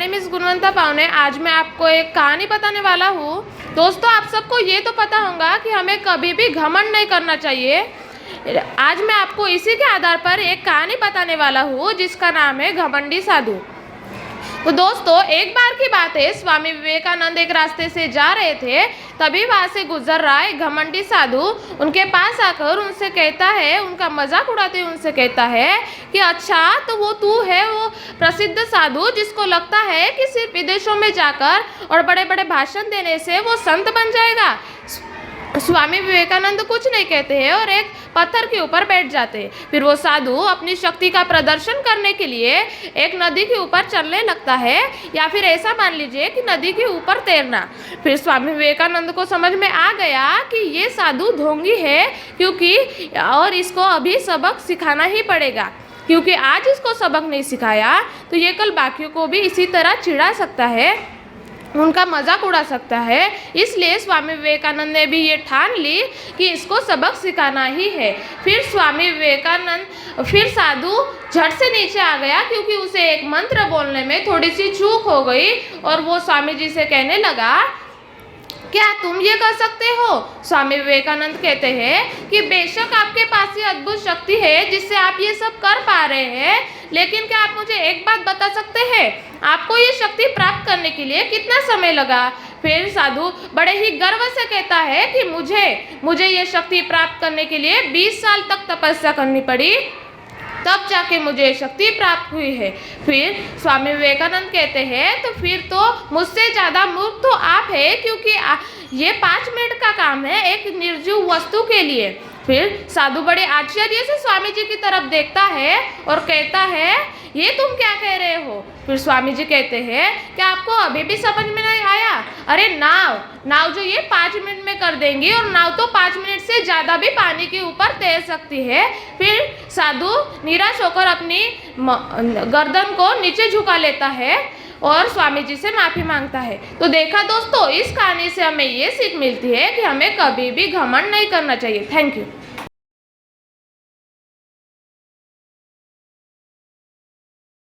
Name is गुणवंता पावने। आज मैं आपको एक कहानी बताने वाला हूँ। दोस्तों, आप सबको ये तो पता होगा कि हमें कभी भी घमंड नहीं करना चाहिए। आज मैं आपको इसी के आधार पर एक कहानी बताने वाला हूँ जिसका नाम है घमंडी साधु। तो दोस्तों, एक बार की बात है, स्वामी विवेकानंद एक रास्ते से जा रहे थे। तभी वहाँ से गुजर रहा एक घमंडी साधु उनके पास आकर उनसे कहता है, उनका मजाक उड़ाते हुए उनसे कहता है कि अच्छा, तो वो तू है वो प्रसिद्ध साधु जिसको लगता है कि सिर्फ विदेशों में जाकर और बड़े बड़े भाषण देने से वो संत बन जाएगा। स्वामी विवेकानंद कुछ नहीं कहते हैं और एक पत्थर के ऊपर बैठ जाते हैं। फिर वो साधु अपनी शक्ति का प्रदर्शन करने के लिए एक नदी के ऊपर चलने लगता है, या फिर ऐसा मान लीजिए कि नदी के ऊपर तैरना। फिर स्वामी विवेकानंद को समझ में आ गया कि ये साधु ढोंगी है, क्योंकि और इसको अभी सबक सिखाना ही पड़ेगा, क्योंकि आज इसको सबक नहीं सिखाया तो ये कल बाकियों को भी इसी तरह चिढ़ा सकता है, उनका मजाक उड़ा सकता है। इसलिए स्वामी विवेकानंद ने भी ये ठान ली कि इसको सबक सिखाना ही है। फिर फिर साधु झट से नीचे आ गया, क्योंकि उसे एक मंत्र बोलने में थोड़ी सी चूक हो गई और वो स्वामी जी से कहने लगा, क्या तुम ये कर सकते हो? स्वामी विवेकानंद कहते हैं कि बेशक आपके पास ये अद्भुत शक्ति है जिससे आप ये सब कर पा रहे हैं, लेकिन क्या आप मुझे एक बात बता सकते हैं, आपको ये शक्ति प्राप्त करने के लिए कितना समय लगा? फिर साधु बड़े ही गर्व से कहता है कि मुझे ये शक्ति प्राप्त करने के लिए 20 साल तक तपस्या करनी पड़ी, तब जाके मुझे शक्ति प्राप्त हुई है। फिर स्वामी विवेकानंद कहते हैं, तो फिर तो मुझसे ज़्यादा मूर्ख तो आप है, क्योंकि ये 5 मिनट का काम है एक निर्जीव वस्तु के लिए। फिर साधु बड़े आश्चर्य से स्वामी जी की तरफ देखता है और कहता है, ये तुम क्या कह रहे हो? फिर स्वामी जी कहते हैं, क्या आपको अभी भी समझ में नहीं आया? अरे नाव जो ये 5 मिनट में कर देंगी, और नाव तो 5 मिनट से ज़्यादा भी पानी के ऊपर तैर सकती है। फिर साधु निराश होकर अपनी गर्दन को नीचे झुका लेता है और स्वामी जी से माफ़ी मांगता है। तो देखा दोस्तों, इस कहानी से हमें ये सीख मिलती है कि हमें कभी भी घमंड नहीं करना चाहिए। Thank you.